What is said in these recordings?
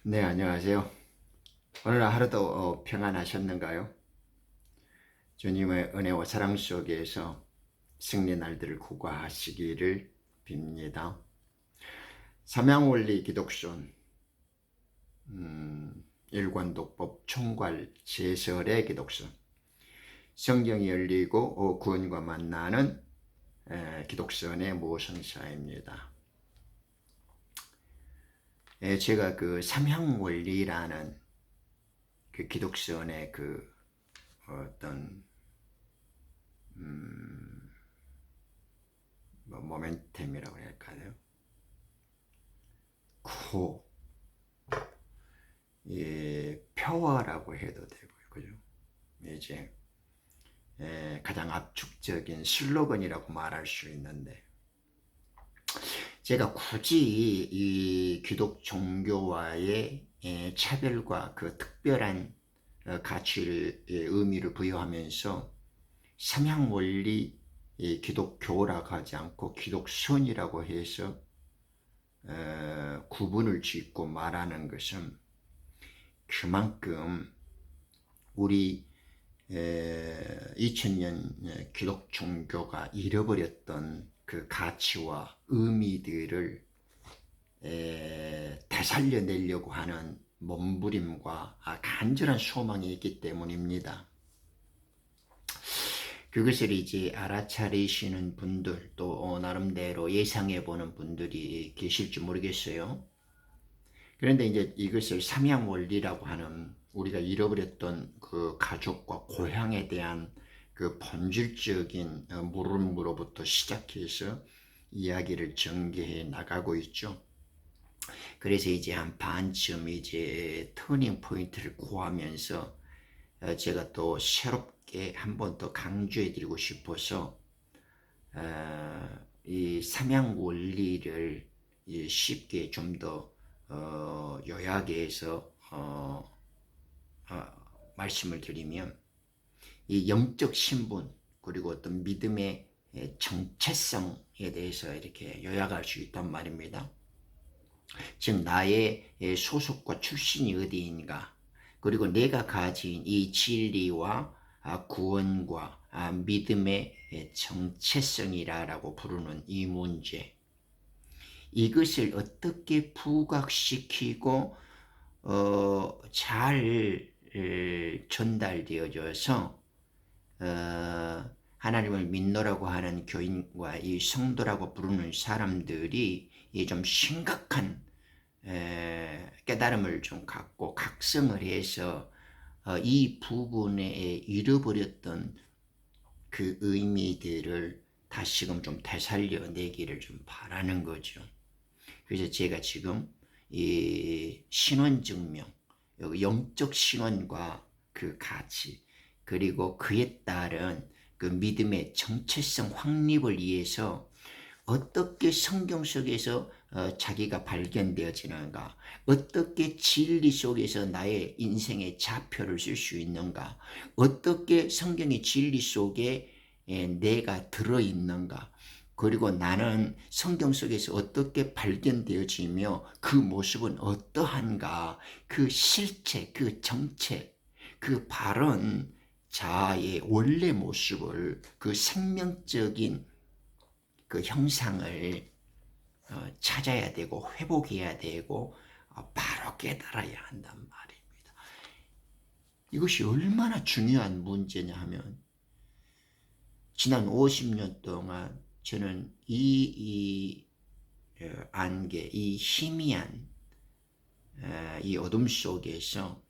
네, 안녕하세요. 오늘 하루도 평안하셨는가요? 주님의 은혜와 사랑 속에서 승리 날들을 구가하시기를 빕니다. 삼양원리 기독론 일관독법 총괄 제설의 기독론 성경이 열리고 구원과 만나는 기독론의 모성사입니다. 제가 그 삼양원리라는 그 기독론의 그 어떤 모멘텀이라고 할까요? 코, 표어라고 해도 되고요, 그죠? 이제 가장 압축적인 슬로건이라고 말할 수 있는데, 제가 굳이 이 기독 종교와의 차별과 그 특별한 가치를 의미를 부여하면서 삼양 원리 기독교라고 하지 않고 기독선이라고 해서 구분을 짓고 말하는 것은 그만큼 우리 2000년 기독 종교가 잃어버렸던 그 가치와 의미들을 되살려내려고 하는 몸부림과 간절한 소망이 있기 때문입니다. 그것을 이제 알아차리시는 분들, 또 나름대로 예상해 보는 분들이 계실지 모르겠어요. 그런데 이제 이것을 삼양 원리라고 하는 우리가 잃어버렸던 그 가족과 고향에 대한 그 본질적인 물음으로부터 시작해서 이야기를 전개해 나가고 있죠. 그래서 이제 한 반쯤 이제 터닝 포인트를 구하면서 제가 또 새롭게 한 번 더 강조해 드리고 싶어서 이 삼양 원리를 쉽게 좀 더 요약해서 말씀을 드리면 이 영적 신분 그리고 어떤 믿음의 정체성에 대해서 이렇게 요약할 수 있단 말입니다. 즉 나의 소속과 출신이 어디인가, 그리고 내가 가진 이 진리와 구원과 믿음의 정체성이라고 부르는 이 문제, 이것을 어떻게 부각시키고 잘 전달되어져서 하나님을 믿노라고 하는 교인과 이 성도라고 부르는 사람들이 좀 심각한 깨달음을 좀 갖고 각성을 해서 이 부분에 잃어버렸던 그 의미들을 다시금 좀 되살려내기를 좀 바라는 거죠. 그래서 제가 지금 이 신원 증명, 영적 신원과 그 가치, 그리고 그에 따른 그 믿음의 정체성 확립을 위해서 어떻게 성경 속에서 자기가 발견되어지는가, 어떻게 진리 속에서 나의 인생의 좌표를 쓸 수 있는가, 어떻게 성경의 진리 속에 내가 들어있는가, 그리고 나는 성경 속에서 어떻게 발견되어지며 그 모습은 어떠한가, 그 실체, 그 정체, 그 바른 자아의 원래 모습을, 그 생명적인 그 형상을 찾아야 되고 회복해야 되고 바로 깨달아야 한단 말입니다. 이것이 얼마나 중요한 문제냐 하면 지난 50년 동안 저는 이 안개, 이 희미한 이 어둠 속에서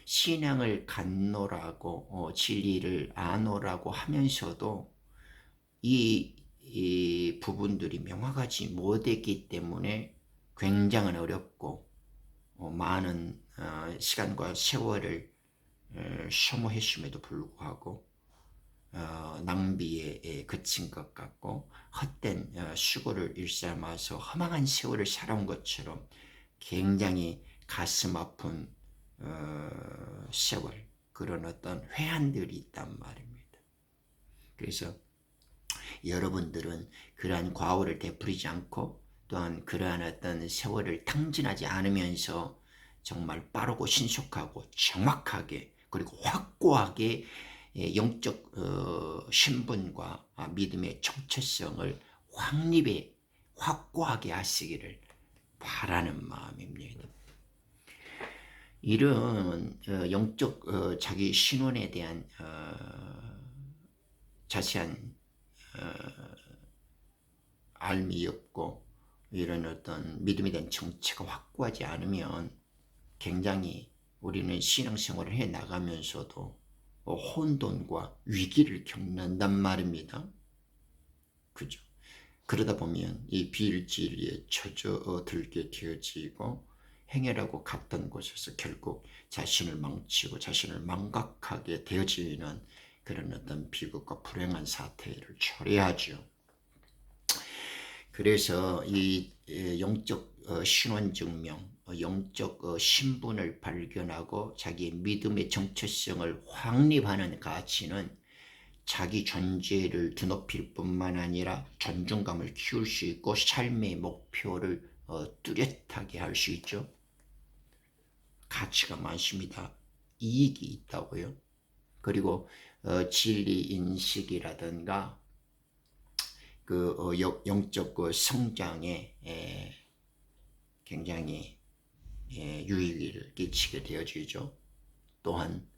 신앙을 갖노라고 진리를 아노라고 하면서도 이 부분들이 명확하지 못했기 때문에 굉장히 어렵고 많은 시간과 세월을 소모했음에도 불구하고 낭비에 그친 것 같고 헛된 수고를 일삼아서 허망한 세월을 살아온 것처럼 굉장히 가슴 아픈 세월, 그런 어떤 회한들이 있단 말입니다. 그래서 여러분들은 그러한 과오를 되풀이지 않고 또한 그러한 어떤 세월을 탕진하지 않으면서 정말 빠르고 신속하고 정확하게 그리고 확고하게 영적 신분과 믿음의 정체성을 확립에 확고하게 하시기를 바라는 마음입니다. 이런 영적 자기 신원에 대한 자세한 알미 없고 이런 어떤 믿음에 대한 정체가 확고하지 않으면 굉장히 우리는 신앙생활을 해 나가면서도 혼돈과 위기를 겪는단 말입니다. 그죠? 그러다 보면 이 비일진리에 젖어들게 되어지고 행여라고 갔던 곳에서 결국 자신을 망치고 자신을 망각하게 되어지는 그런 어떤 비극과 불행한 사태를 초래하죠. 그래서 이 영적 신원증명, 영적 신분을 발견하고 자기의 믿음의 정체성을 확립하는 가치는 자기 존재를 드높일 뿐만 아니라 존중감을 키울 수 있고 삶의 목표를 뚜렷하게 할 수 있죠. 가치가 많습니다. 이익이 있다고요. 그리고 진리 인식이라든가 그 영적 성장에 굉장히 유익을 끼치게 되어지죠. 또한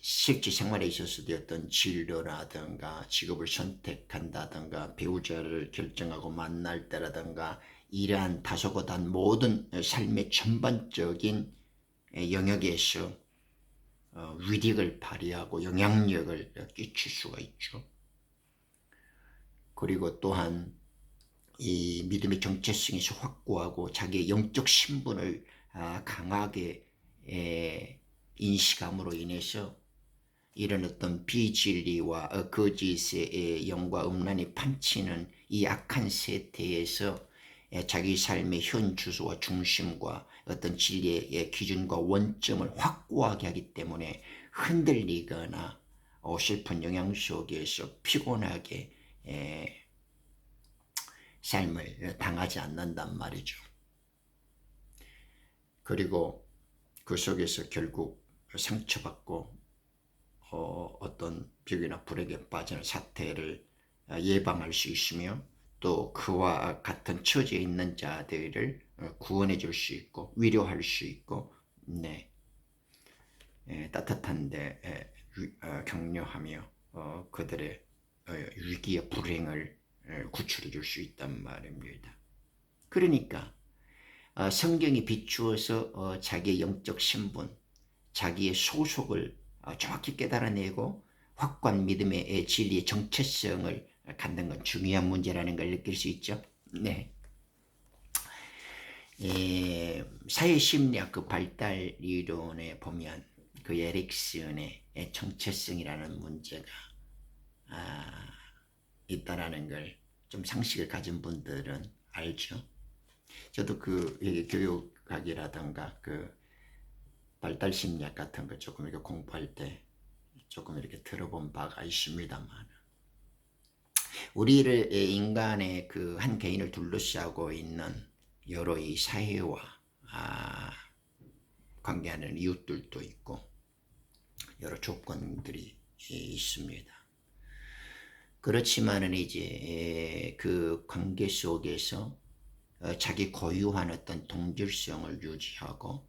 실제 생활에 있어서도 어떤 진로라든가 직업을 선택한다든가 배우자를 결정하고 만날 때라든가 이러한 다소곳한 모든 삶의 전반적인 영역에서 위력을 발휘하고 영향력을 끼칠 수가 있죠. 그리고 또한 이 믿음의 정체성에서 확고하고 자기의 영적 신분을 강하게 인식함으로 인해서 이런 어떤 비진리와 거짓의 영과 음란이 판치는 이 악한 세태에서 자기 삶의 현 주소와 중심과 어떤 진리의 기준과 원점을 확고하게 하기 때문에 흔들리거나 어설픈 영향 속에서 피곤하게 삶을 당하지 않는단 말이죠. 그리고 그 속에서 결국 상처받고 어떤 벽이나 불에게 빠지는 사태를 예방할 수 있으며 또 그와 같은 처지에 있는 자들을 구원해 줄 수 있고 위로할 수 있고 따뜻한 데 격려하며 그들의 위기와 불행을 구출해 줄 수 있단 말입니다. 그러니까 성경이 비추어서 자기의 영적 신분, 자기의 소속을 정확히 깨달아내고 확고한 믿음의 진리의 정체성을 갖는 건 중요한 문제라는 걸 느낄 수 있죠. 네. 사회심리학 그 발달 이론에 보면 그 에릭슨의 정체성이라는 문제가 있다라는 걸 좀 상식을 가진 분들은 알죠. 저도 그 교육학이라든가 그 발달 심리학 같은 거 조금 이렇게 공부할 때 조금 이렇게 들어본 바가 있습니다만, 우리를 인간의 그 한 개인을 둘러싸고 있는 여러 이 사회와 관계하는 이웃들도 있고 여러 조건들이 있습니다. 그렇지만은 이제 그 관계 속에서 자기 고유한 어떤 동질성을 유지하고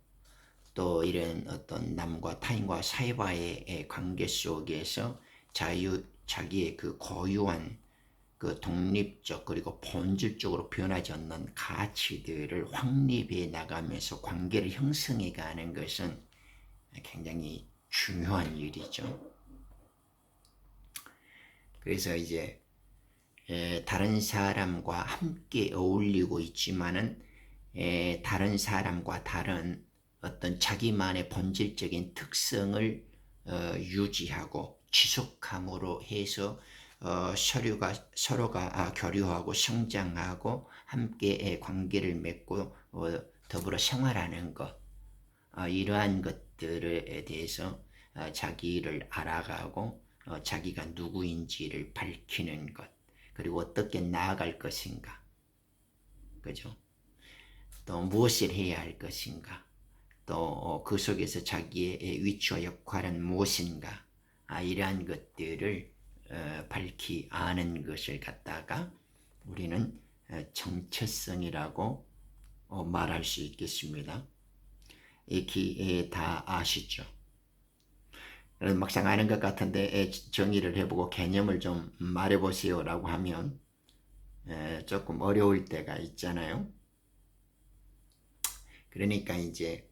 또 이런 어떤 남과 타인과 사회와의 관계 속에서 자기의 그 고유한 그 독립적 그리고 본질적으로 변하지 않는 가치들을 확립해 나가면서 관계를 형성해 가는 것은 굉장히 중요한 일이죠. 그래서 이제 다른 사람과 함께 어울리고 있지만은 다른 사람과 다른 어떤 자기만의 본질적인 특성을 유지하고 지속함으로 해서 서로가 교류하고 성장하고 함께 관계를 맺고 더불어 생활하는 것, 이러한 것들에 대해서 자기를 알아가고 자기가 누구인지를 밝히는 것, 그리고 어떻게 나아갈 것인가, 그죠? 또 무엇을 해야 할 것인가, 또 그 속에서 자기의 위치와 역할은 무엇인가, 이러한 것들을 밝히 아는 것을 갖다가 우리는 정체성이라고 말할 수 있겠습니다. 이렇게 다 아시죠? 막상 아는 것 같은데 정의를 해보고 개념을 좀 말해보세요 라고 하면 조금 어려울 때가 있잖아요. 그러니까 이제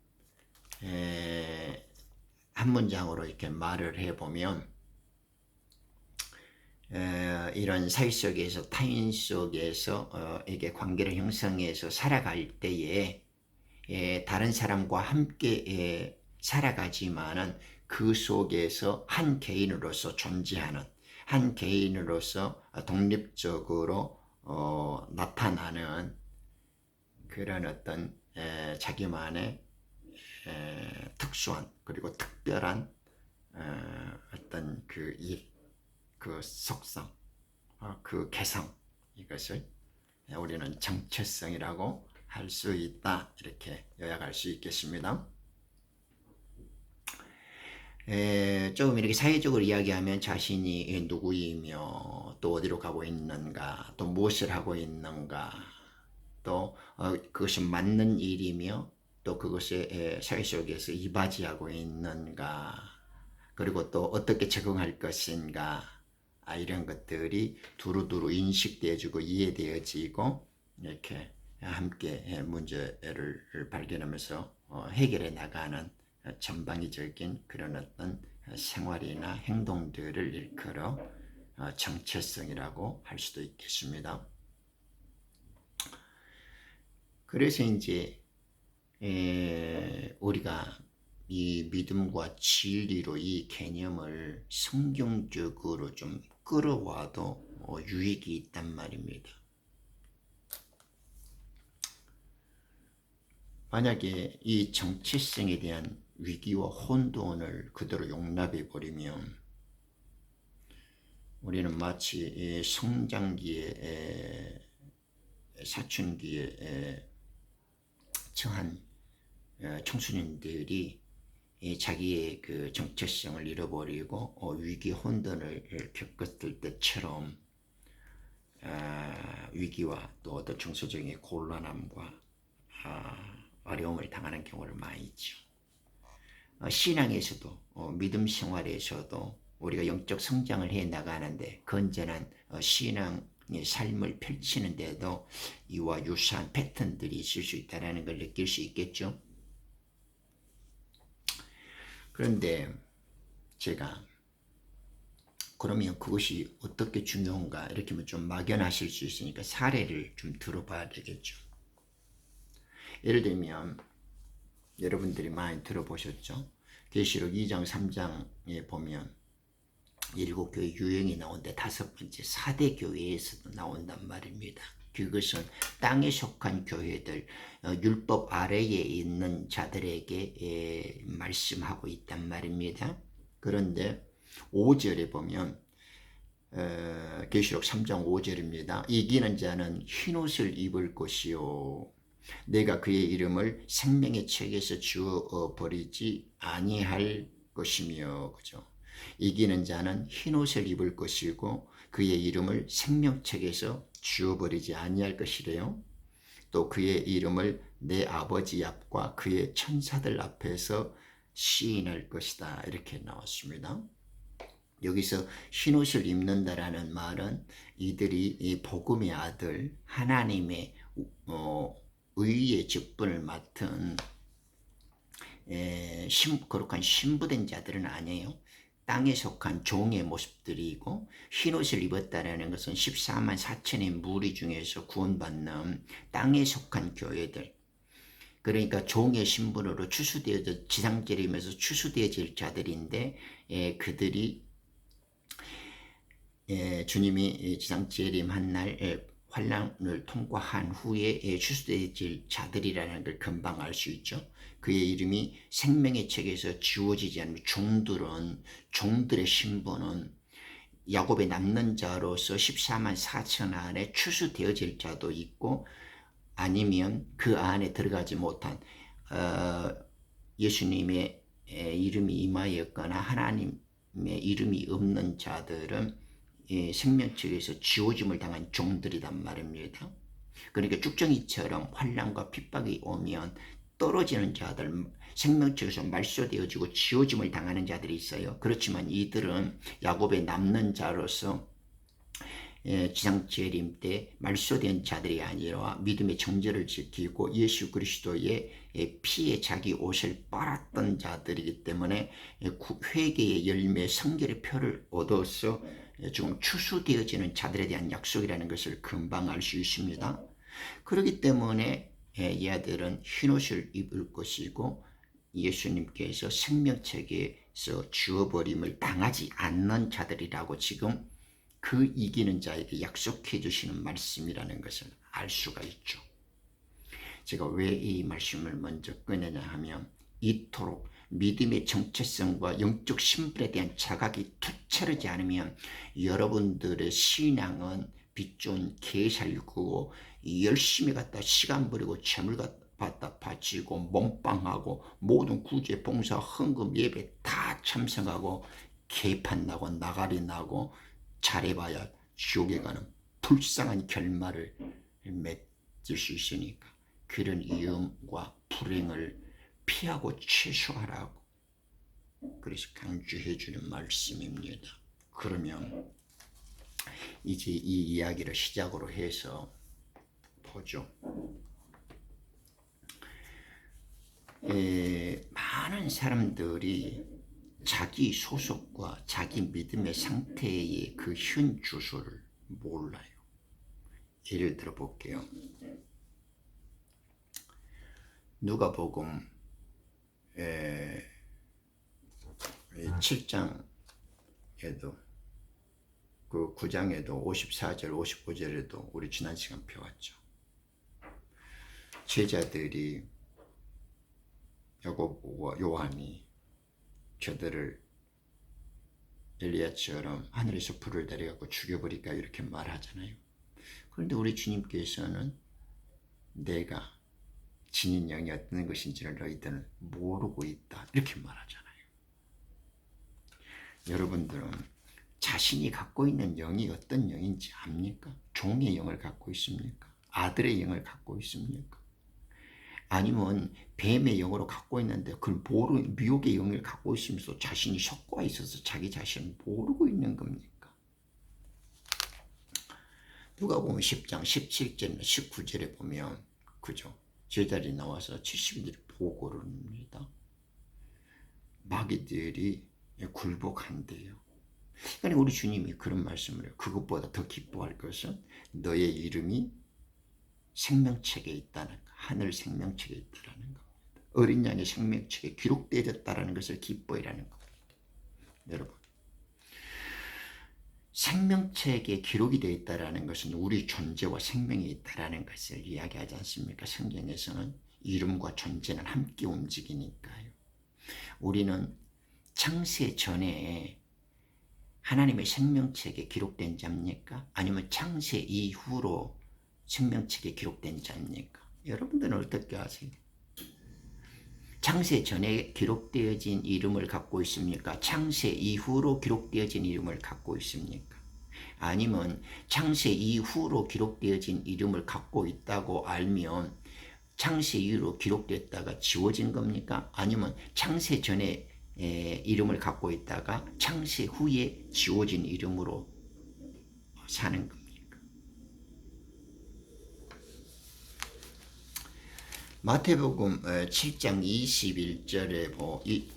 한 문장으로 이렇게 말을 해보면 이런 사회 속에서 타인 속에서 이게 관계를 형성해서 살아갈 때에 다른 사람과 함께 살아가지만은 그 속에서 한 개인으로서 존재하는, 한 개인으로서 독립적으로 나타나는 그런 어떤 자기만의 특수한 그리고 특별한 어떤 그 일, 그 속성, 그 개성, 이것을 우리는 정체성이라고 할 수 있다, 이렇게 요약할 수 있겠습니다. 조금 이렇게 사회적으로 이야기하면 자신이 누구이며 또 어디로 가고 있는가, 또 무엇을 하고 있는가, 또 그것이 맞는 일이며 또 그것에 사회 속에서 이바지하고 있는가, 그리고 또 어떻게 적응할 것인가, 이런 것들이 두루두루 인식되어지고 이해되어지고 이렇게 함께 문제를 발견하면서 해결해 나가는 전방위적인 그런 어떤 생활이나 행동들을 일컬어 정체성이라고 할 수도 있겠습니다. 그래서 이제 우리가 이 믿음과 진리로 이 개념을 성경적으로 좀 끌어와도 유익이 있단 말입니다. 만약에 이 정체성에 대한 위기와 혼돈을 그대로 용납해 버리면 우리는 마치 성장기에 사춘기에 처한 청소년들이 자기의 그 정체성을 잃어버리고 위기 혼돈을 겪었을 때처럼 위기와 또 어떤 정서적인 곤란함과 어려움을 당하는 경우를 많이 있죠. 신앙에서도 믿음 생활에서도 우리가 영적 성장을 해 나가는데 건전한 신앙의 삶을 펼치는데도 이와 유사한 패턴들이 있을 수 있다는 걸 느낄 수 있겠죠. 그런데 제가 그러면 그것이 어떻게 중요한가 이렇게 좀 막연하실 수 있으니까 사례를 좀 들어봐야 되겠죠. 예를 들면 여러분들이 많이 들어보셨죠? 계시록 2장 3장에 보면 7교회 유형이 나오는데 5번째 4대 교회에서도 나온단 말입니다. 그것은 땅에 속한 교회들, 율법 아래에 있는 자들에게 말씀하고 있단 말입니다. 그런데 5절에 보면 계시록 3장 5절입니다. 이기는 자는 흰옷을 입을 것이요 내가 그의 이름을 생명의 책에서 지워버리지 아니할 것이며, 그죠? 이기는 자는 흰옷을 입을 것이고 그의 이름을 생명책에서 지워버리지 아니할 것이래요. 또 그의 이름을 내 아버지 앞과 그의 천사들 앞에서 시인할 것이다, 이렇게 나왔습니다. 여기서 흰옷을 입는다라는 말은 이들이 이 복음의 아들 하나님의 의의 직분을 맡은 거룩한 신부된 자들은 아니에요. 땅에 속한 종의 모습들이고 흰옷을 입었다는 것은 14만 4천의 무리 중에서 구원받는 땅에 속한 교회들, 그러니까 종의 신분으로 추수되어져 지상재림에서 추수되어질 자들인데 그들이 주님이 지상재림한 날 환난을 통과한 후에 추수되어질 자들이라는 걸 금방 알 수 있죠. 그의 이름이 생명의 책에서 지워지지 않는 종들의 신분은 야곱의 남는 자로서 14만 4천 안에 추수되어질 자도 있고 아니면 그 안에 들어가지 못한 예수님의 이름이 임하였거나 하나님의 이름이 없는 자들은 생명책에서 지워짐을 당한 종들이란 말입니다. 그러니까 쭉정이처럼 환난과 핍박이 오면 떨어지는 자들, 생명책에서 말소되어지고 지워짐을 당하는 자들이 있어요. 그렇지만 이들은 야곱의 남는 자로서 지상재림 때 말소된 자들이 아니라 믿음의 정죄를 지키고 예수 그리스도의 피에 자기 옷을 빨았던 자들이기 때문에 회개의 열매 성결의 표를 얻어서 지금 추수되어지는 자들에 대한 약속이라는 것을 금방 알 수 있습니다. 그렇기 때문에 이 아들은 흰옷을 입을 것이고 예수님께서 생명책에서 지워버림을 당하지 않는 자들이라고 지금 그 이기는 자에게 약속해 주시는 말씀이라는 것을 알 수가 있죠. 제가 왜 이 말씀을 먼저 꺼내냐 하면 이토록 믿음의 정체성과 영적 신분에 대한 자각이 투철하지 않으면 여러분들의 신앙은 빚존 개살구고 열심히 갖다 시간 버리고 재물 갖다 바치고 몸빵하고 모든 구제 봉사 헌금 예배 다 참석하고 개판 나고 나가리 나고 잘해봐야 지옥에 가는 불쌍한 결말을 맺을 수 있으니까 그런 위험과 불행을 피하고 최소화하라고 그래서 강조해 주는 말씀입니다. 그러면 이제 이 이야기를 시작으로 해서 보죠. 많은 사람들이 자기 소속과 자기 믿음의 상태의 그 현 주소를 몰라요. 예를 들어 볼게요. 누가복음 7장에도 그 9장에도 54절 55절에도 우리 지난 시간 배웠죠. 제자들이 야고보와 요한이 저들을 엘리야처럼 하늘에서 불을 내려갖고 죽여버릴까 이렇게 말하잖아요. 그런데 우리 주님께서는 내가 지닌 영이 어떤 것인지를 너희들은 모르고 있다 이렇게 말하잖아요. 여러분들은 자신이 갖고 있는 영이 어떤 영인지 압니까? 종의 영을 갖고 있습니까? 아들의 영을 갖고 있습니까? 아니면 뱀의 영으로 갖고 있는데 그걸 미혹의 영을 갖고 있으면서 자신이 속고 있어서 자기 자신을 모르고 있는 겁니까? 누가복음 10장 17절이나 19절에 보면 그죠? 제자들이 나와서 70인들이 보고를 합니다. 마귀들이 굴복한대요. 그러니까 우리 주님이 그런 말씀을 해요. 그것보다 더 기뻐할 것은 너의 이름이 생명책에 있다는 거, 하늘 생명책에 있다는 겁니다. 어린 양의 생명책에 기록되어졌다는 것을 기뻐이라는 겁니다. 여러분, 생명책에 기록이 되어 있다는 것은 우리 존재와 생명이 있다는 것을 이야기하지 않습니까? 성경에서는 이름과 존재는 함께 움직이니까요. 우리는 창세 전에 하나님의 생명책에 기록된 자입니까? 아니면 창세 이후로 생명책에 기록된 자입니까? 여러분들은 어떻게 아세요? 창세 전에 기록되어진 이름을 갖고 있습니까? 창세 이후로 기록되어진 이름을 갖고 있습니까? 아니면 창세 이후로 기록되어진 이름을 갖고 있다고 알면 창세 이후로 기록됐다가 지워진 겁니까? 아니면 창세 전에 이름을 갖고 있다가 창세 후에 지워진 이름으로 사는 겁니까? 마태복음 7장 21절에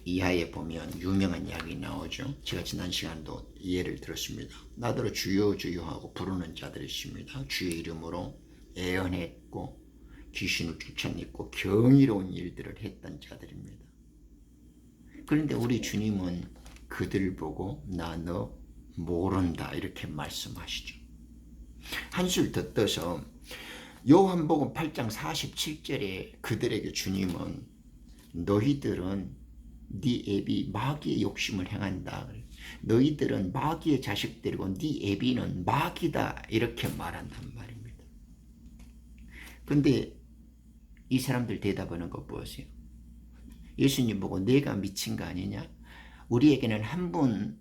이하에 보면 유명한 이야기 나오죠. 제가 지난 시간도 예를 들었습니다. 나더러 주여 주여 하고 부르는 자들이 있습니다. 주의 이름으로 예언했고 귀신을 쫓아냈고 경이로운 일들을 했던 자들입니다. 그런데 우리 주님은 그들 보고 나 너 모른다 이렇게 말씀하시죠. 한술 더 떠서 요한복음 8장 47절에 그들에게 주님은 너희들은 네 애비 마귀의 욕심을 행한다. 너희들은 마귀의 자식들이고 네 애비는 마귀다 이렇게 말한단 말입니다. 근데 이 사람들 대답하는 거 보세요. 예수님 보고 내가 미친 거 아니냐? 우리에게는 한 분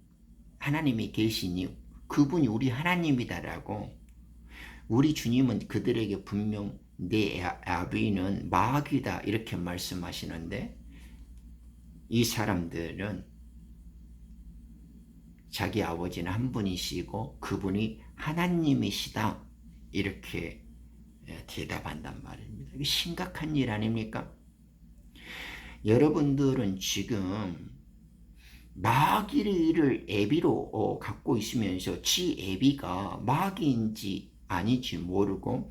하나님이 계시니 그분이 우리 하나님이다라고. 우리 주님은 그들에게 분명 내 아비는 마귀다 이렇게 말씀하시는데 이 사람들은 자기 아버지는 한 분이시고 그분이 하나님이시다 이렇게 대답한단 말입니다. 이게 심각한 일 아닙니까? 여러분들은 지금 마귀를 애비로 갖고 있으면서 지 애비가 마귀인지 아닌지 모르고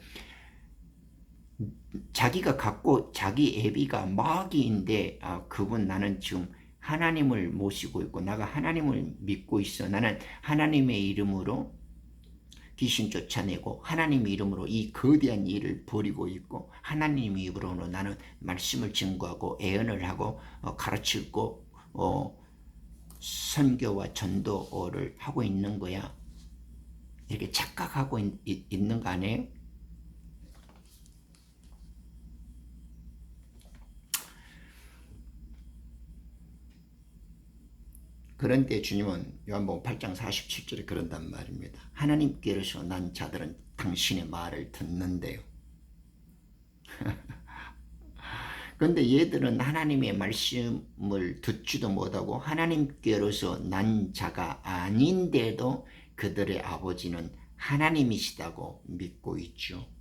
자기가 갖고 자기 애비가 마귀인데 그분 나는 지금 하나님을 모시고 있고 내가 하나님을 믿고 있어. 나는 하나님의 이름으로 귀신 쫓아내고 하나님의 이름으로 이 거대한 일을 벌이고 있고 하나님의 이름으로 나는 말씀을 증거하고 애언을 하고 가르치고 선교와 전도를 하고 있는 거야. 이렇게 착각하고 있는 거 아니에요? 그런데 주님은 요한복음 8장 47절에 그런단 말입니다. 하나님께로서 난 자들은 당신의 말을 듣는데요. 그런데 얘들은 하나님의 말씀을 듣지도 못하고 하나님께로서 난 자가 아닌데도 그들의 아버지는 하나님이시다고 믿고 있죠.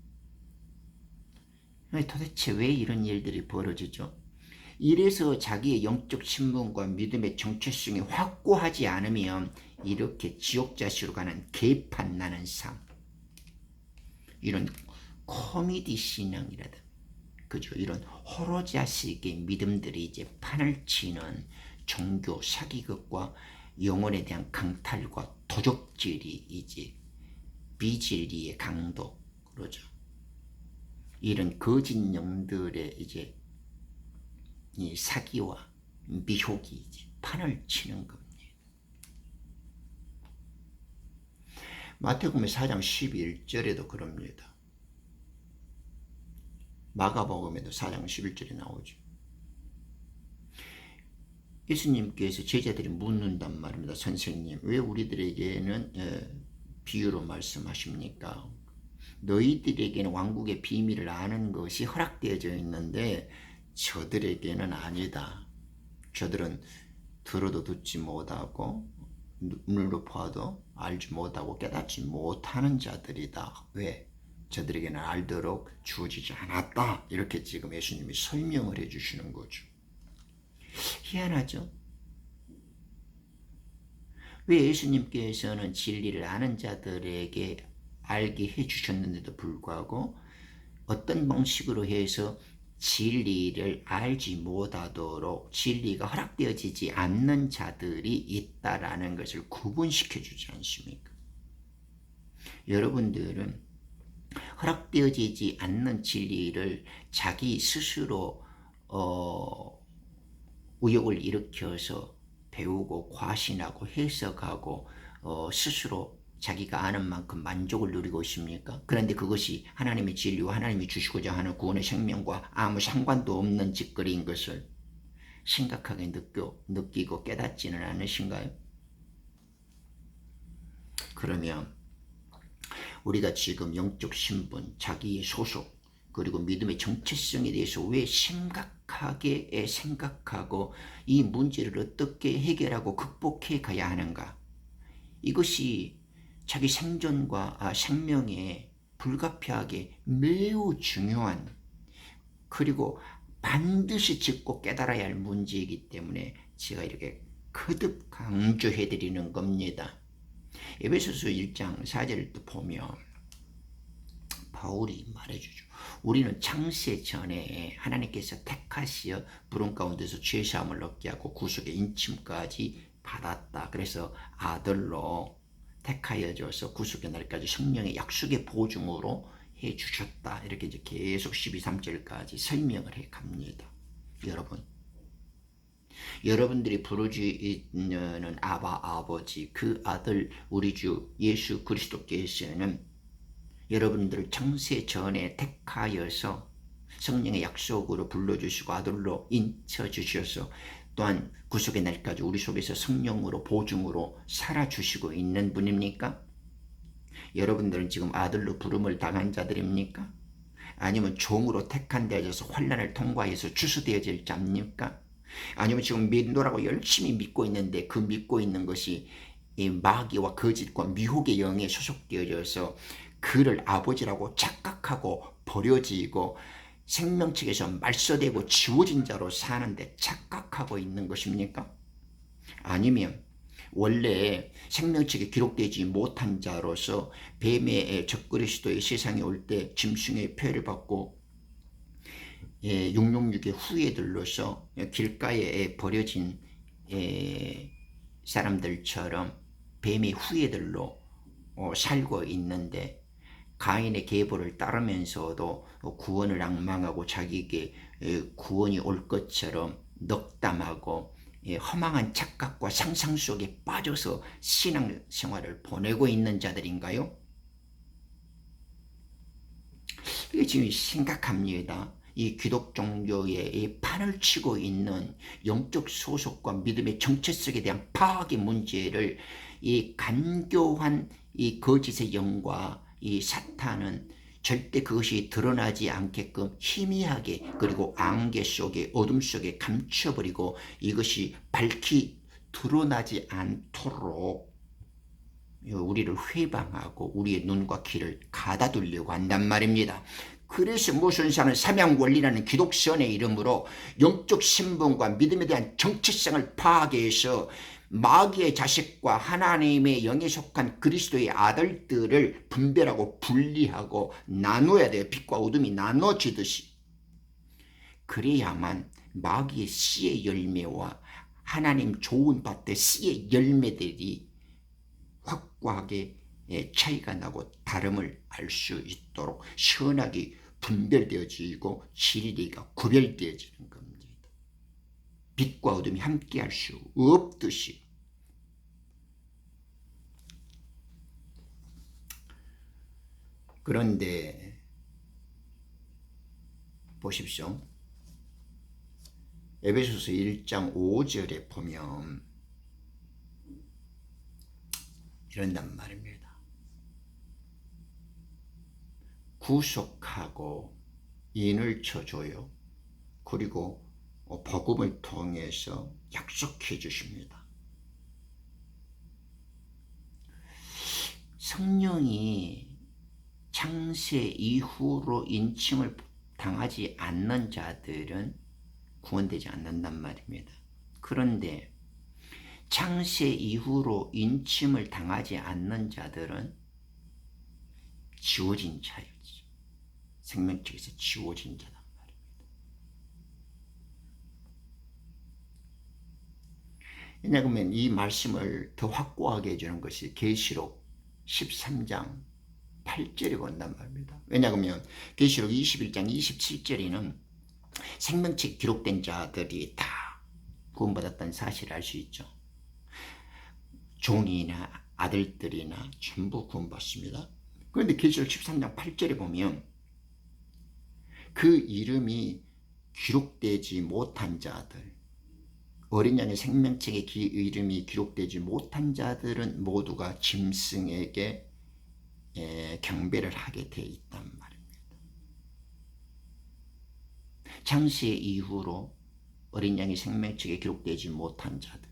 도대체 왜 이런 일들이 벌어지죠? 이래서 자기의 영적 신분과 믿음의 정체성이 확고하지 않으면 이렇게 지옥자시로 가는 개판 나는 삶, 이런 코미디 신앙이라든 그죠? 이런 호로자식의 믿음들이 이제 판을 치는 종교 사기극과 영혼에 대한 강탈과 도적질이 이제 비진리의 강도 그러죠. 이런 거짓 영들의 이제 이 사기와 미혹이 이제 판을 치는 겁니다. 마태복음 4장 11절에도 그럽니다. 마가복음에도 4장 11절에 나오죠. 예수님께서 제자들이 묻는단 말입니다. 선생님, 왜 우리들에게는 비유로 말씀하십니까? 너희들에게는 왕국의 비밀을 아는 것이 허락되어져 있는데 저들에게는 아니다. 저들은 들어도 듣지 못하고 눈으로 봐도 알지 못하고 깨닫지 못하는 자들이다. 왜? 저들에게는 알도록 주어지지 않았다. 이렇게 지금 예수님이 설명을 해주시는 거죠. 희한하죠? 왜 예수님께서는 진리를 아는 자들에게 알게 해주셨는데도 불구하고 어떤 방식으로 해서 진리를 알지 못하도록 진리가 허락되어지지 않는 자들이 있다라는 것을 구분시켜 주지 않습니까? 여러분들은 허락되어지지 않는 진리를 자기 스스로 의욕을 일으켜서 배우고 과신하고 해석하고 스스로 자기가 아는 만큼 만족을 누리고 있습니까? 그런데 그것이 하나님의 진리와 하나님이 주시고자 하는 구원의 생명과 아무 상관도 없는 짓거리인 것을 심각하게 느끼고 깨닫지는 않으신가요? 그러면 우리가 지금 영적 신분, 자기의 소속, 그리고 믿음의 정체성에 대해서 왜 심각하게 생각하고 이 문제를 어떻게 해결하고 극복해 가야 하는가? 이것이 자기 생존과 생명에 불가피하게 매우 중요한 그리고 반드시 짚고 깨달아야 할 문제이기 때문에 제가 이렇게 거듭 강조해 드리는 겁니다. 에베소서 1장 4절을 또 보면 바울이 말해주죠. 우리는 창세 전에 하나님께서 택하시어 부름 가운데서 죄사함을 얻게 하고 구속의 인침까지 받았다. 그래서 아들로 택하여져서 구속의 날까지 성령의 약속의 보증으로 해주셨다. 이렇게 이제 계속 12, 3절까지 설명을 해 갑니다. 여러분들이 부르짖는 아바 아버지 그 아들 우리 주 예수 그리스도께서는 여러분들을 창세 전에 택하여서 성령의 약속으로 불러주시고 아들로 인쳐주셔서 또한 구속의 날까지 우리 속에서 성령으로 보증으로 살아주시고 있는 분입니까? 여러분들은 지금 아들로 부름을 당한 자들입니까? 아니면 종으로 택한 되어져서 환난을 통과해서 추수되어질 자입니까? 아니면 지금 믿노라고 열심히 믿고 있는데 그 믿고 있는 것이 이 마귀와 거짓과 미혹의 영에 소속되어져서 그를 아버지라고 착각하고 버려지고 생명책에서 말소되고 지워진 자로 사는데 착각하고 있는 것입니까? 아니면 원래 생명책에 기록되지 못한 자로서 뱀의 적그리스도의 세상에 올 때 짐승의 폐를 받고 666의 후예들로서 길가에 버려진 사람들처럼 뱀의 후예들로 살고 있는데 가인의 계보를 따르면서도 구원을 앙망하고 자기에게 구원이 올 것처럼 넉담하고 허망한 착각과 상상 속에 빠져서 신앙생활을 보내고 있는 자들인가요? 이게 지금 심각합니다. 이 기독 종교에 판을 치고 있는 영적 소속과 믿음의 정체성에 대한 파악의 문제를 이 간교한 이 거짓의 영과 이 사탄은 절대 그것이 드러나지 않게끔 희미하게 그리고 안개 속에 어둠 속에 감춰버리고 이것이 밝히 드러나지 않도록 우리를 회방하고 우리의 눈과 귀를 가다두려고 한단 말입니다. 그래서 무슨 사는 삼양원리라는 기독선의 이름으로 영적 신분과 믿음에 대한 정체성을 파악해서 마귀의 자식과 하나님의 영에 속한 그리스도의 아들들을 분별하고 분리하고 나눠야 돼요. 빛과 어둠이 나눠지듯이. 그래야만 마귀의 씨의 열매와 하나님 좋은 밭의 씨의 열매들이 확고하게 차이가 나고 다름을 알 수 있도록 시원하게 분별되어지고 진리가 구별되어지는 겁니다. 빛과 어둠이 함께할 수 없듯이. 그런데 보십시오. 에베소서 1장 5절에 보면 이런단 말입니다. 구속하고 인을 쳐줘요. 그리고 복음을 통해서 약속해 주십니다. 성령이 창세 이후로 인침을 당하지 않는 자들은 구원되지 않는단 말입니다. 그런데 창세 이후로 인침을 당하지 않는 자들은 지워진 자였죠. 생명책에서 지워진 자단 말입니다. 왜냐하면 이 말씀을 더 확고하게 해주는 것이 계시록 13장 8절이 온단 말입니다. 왜냐하면 계시록 21장 27절에는 생명책 기록된 자들이 다 구원받았다는 사실을 알 수 있죠. 종이나 아들들이나 전부 구원받습니다. 그런데 계시록 13장 8절에 보면 그 이름이 기록되지 못한 자들, 어린 양의 생명책에 이름이 기록되지 못한 자들은 모두가 짐승에게 경배를 하게 돼 있단 말입니다. 창세 이후로 어린 양의 생명책에 기록되지 못한 자들,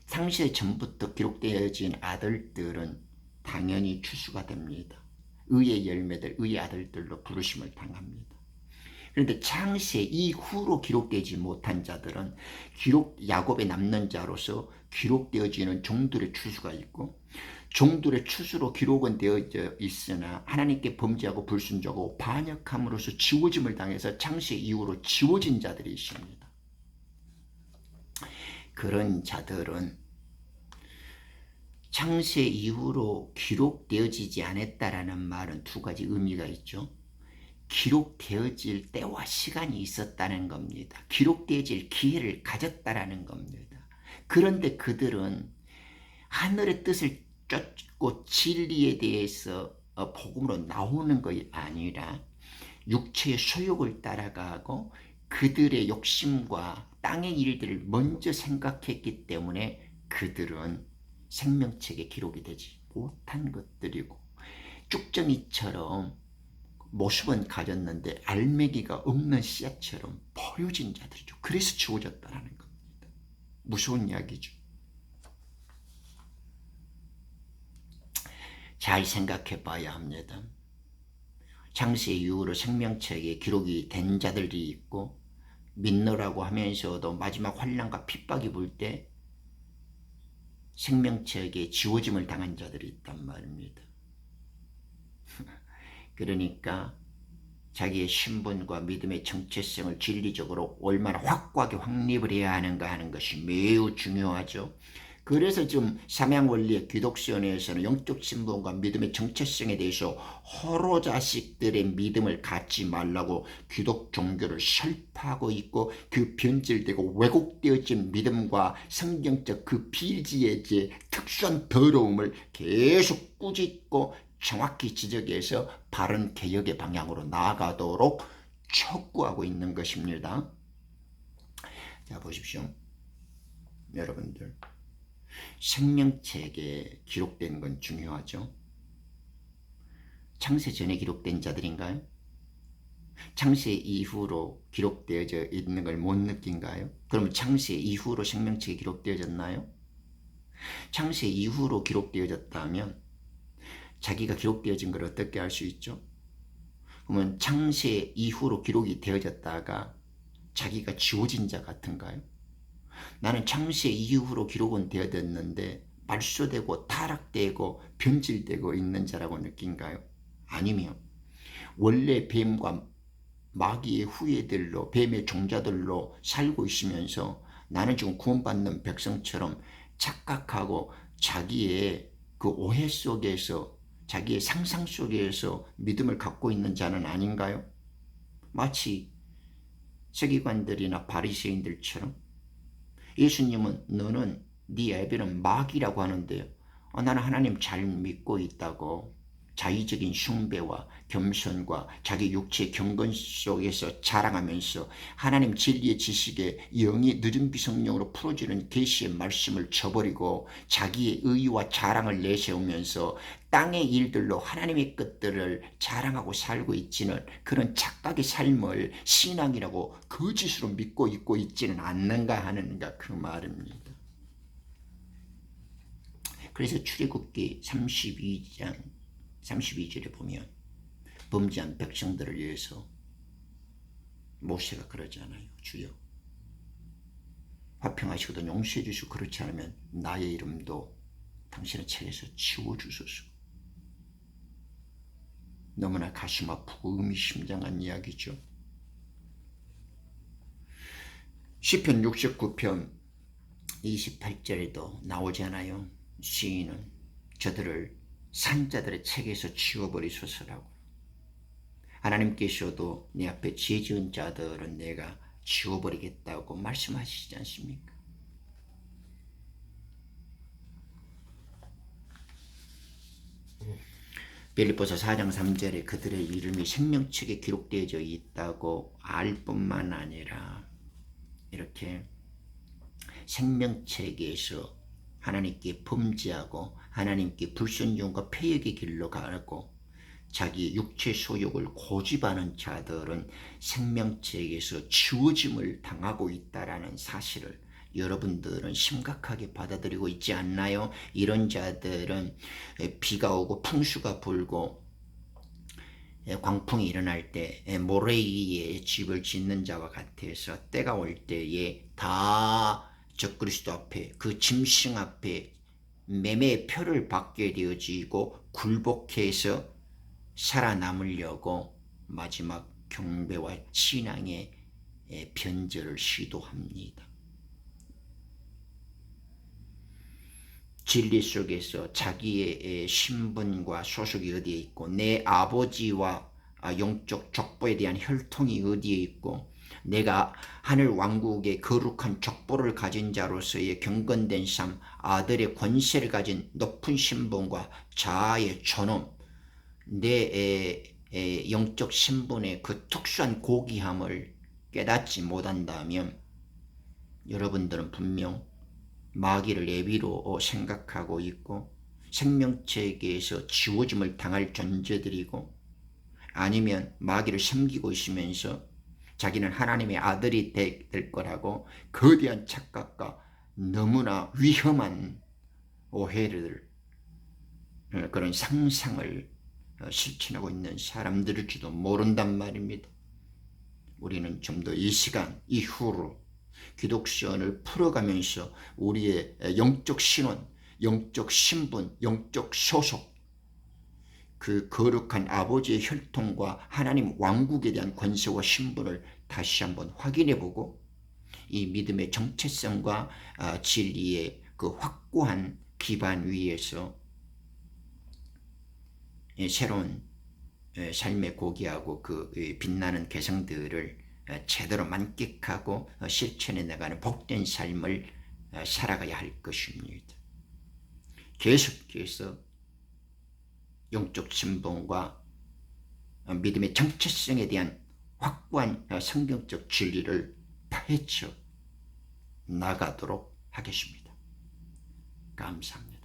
창세 전부터 기록되어진 아들들은 당연히 추수가 됩니다. 의의 열매들, 의의 아들들로 부르심을 당합니다. 그런데 창세 이후로 기록되지 못한 자들은 야곱의 남는 자로서 기록되어지는 종들의 추수가 있고 종들의 추수로 기록은 되어져 있으나 하나님께 범죄하고 불순종하고 반역함으로써 지워짐을 당해서 창세 이후로 지워진 자들이 있습니다. 그런 자들은 창세 이후로 기록되어지지 않았다라는 말은 두 가지 의미가 있죠. 기록되어질 때와 시간이 있었다는 겁니다. 기록되어질 기회를 가졌다라는 겁니다. 그런데 그들은 하늘의 뜻을 쫓고 진리에 대해서 복음으로 나오는 것이 아니라 육체의 소욕을 따라가고 그들의 욕심과 땅의 일들을 먼저 생각했기 때문에 그들은 생명책에 기록이 되지 못한 것들이고, 쭉정이처럼 모습은 가졌는데 알맹이가 없는 씨앗처럼 버려진 자들이죠. 그래서 주어졌다는 겁니다. 무서운 이야기죠. 잘 생각해 봐야 합니다. 창세 이후로 생명책에 기록이 된 자들이 있고, 믿노라고 하면서도 마지막 환난과 핍박이 볼 때 생명책에 지워짐을 당한 자들이 있단 말입니다. 그러니까 자기의 신분과 믿음의 정체성을 진리적으로 얼마나 확고하게 확립을 해야 하는가 하는 것이 매우 중요하죠. 그래서 지금 삼양원리의 기독교에서는 영적 신분과 믿음의 정체성에 대해서 호로 자식들의 믿음을 갖지 말라고 기독 종교를 설파하고 있고, 그 변질되고 왜곡되어진 믿음과 성경적 그 필지의 특수한 더러움을 계속 꾸짖고 정확히 지적해서 바른 개혁의 방향으로 나아가도록 촉구하고 있는 것입니다. 자, 보십시오. 여러분들, 생명책에 기록된 건 중요하죠. 창세 전에 기록된 자들인가요? 창세 이후로 기록되어져 있는 걸 못 느낀가요? 그러면 창세 이후로 생명책에 기록되어졌나요? 창세 이후로 기록되어졌다면 자기가 기록되어진 걸 어떻게 알 수 있죠? 그러면 창세 이후로 기록이 되어졌다가 자기가 지워진 자 같은가요? 나는 창세 이후로 기록은 되어졌는데 말소되고 타락되고 변질되고 있는 자라고 느낀가요? 아니면 원래 뱀과 마귀의 후예들로, 뱀의 종자들로 살고 있으면서 나는 지금 구원받는 백성처럼 착각하고 자기의 그 오해 속에서, 자기의 상상 속에서 믿음을 갖고 있는 자는 아닌가요? 마치 서기관들이나 바리새인들처럼 예수님은 너는 네 애비는 마귀라고 하는데요, 나는 하나님 잘 믿고 있다고 자의적인 숭배와 겸손과 자기 육체의 경건 속에서 자랑하면서 하나님 진리의 지식에 영이 늦은 비성령으로 풀어지는 계시의 말씀을 저버리고 자기의 의와 자랑을 내세우면서 땅의 일들로 하나님의 것들을 자랑하고 살고 있지는, 그런 착각의 삶을 신앙이라고 거짓으로 믿고 있고 있지는 않는가 하는가, 그 말입니다. 그래서 출애굽기 32장 32절에 보면 범죄한 백성들을 위해서 모세가 그러잖아요. 주여, 화평하시거든 용서해 주시고 그렇지 않으면 나의 이름도 당신의 책에서 지워주소서. 너무나 가슴 아프고 의미심장한 이야기죠. 시편 69편 28절에도 나오잖아요. 시인은 저들을 산자들의 책에서 지워버리소서라고. 하나님께서도 내 앞에 죄 지은 자들은 내가 지워버리겠다고 말씀하시지 않습니까? 빌립보서 4장 3절에 그들의 이름이 생명책에 기록되어져 있다고 알 뿐만 아니라 이렇게 생명책에서 하나님께 범죄하고 하나님께 불순종과 패역의 길로 가고 자기 육체 소욕을 고집하는 자들은 생명책에서 지워짐을 당하고 있다라는 사실을 여러분들은 심각하게 받아들이고 있지 않나요? 이런 자들은 비가 오고 풍수가 불고 광풍이 일어날 때 모래 위에 집을 짓는 자와 같아서 때가 올 때에 다 적그리스도 앞에, 그 짐승 앞에 매매의 표를 받게 되어지고 굴복해서 살아남으려고 마지막 경배와 신앙의 변절을 시도합니다. 진리 속에서 자기의 신분과 소속이 어디에 있고 내 아버지와 영적 족보에 대한 혈통이 어디에 있고 내가 하늘 왕국의 거룩한 족보를 가진 자로서의 경건된 삶, 아들의 권세를 가진 높은 신분과 자아의 존엄, 내 영적 신분의 그 특수한 고귀함을 깨닫지 못한다면 여러분들은 분명 마귀를 예비로 생각하고 있고 생명체계에서 지워짐을 당할 존재들이고, 아니면 마귀를 섬기고 있으면서 자기는 하나님의 아들이 될 거라고 거대한 착각과 너무나 위험한 오해를, 그런 상상을 실천하고 있는 사람들일지도 모른단 말입니다. 우리는 좀 더 이 시간 이후로 기독신을 풀어가면서 우리의 영적 신원, 영적 신분, 영적 소속, 그 거룩한 아버지의 혈통과 하나님 왕국에 대한 권세와 신분을 다시 한번 확인해보고, 이 믿음의 정체성과 진리의 그 확고한 기반 위에서 새로운 삶의 고귀하고 그 빛나는 개성들을 제대로 만끽하고 실천해 나가는 복된 삶을 살아가야 할 것입니다. 계속해서 영적 신분과 믿음의 정체성에 대한 확고한 성경적 진리를 파헤쳐 나가도록 하겠습니다. 감사합니다.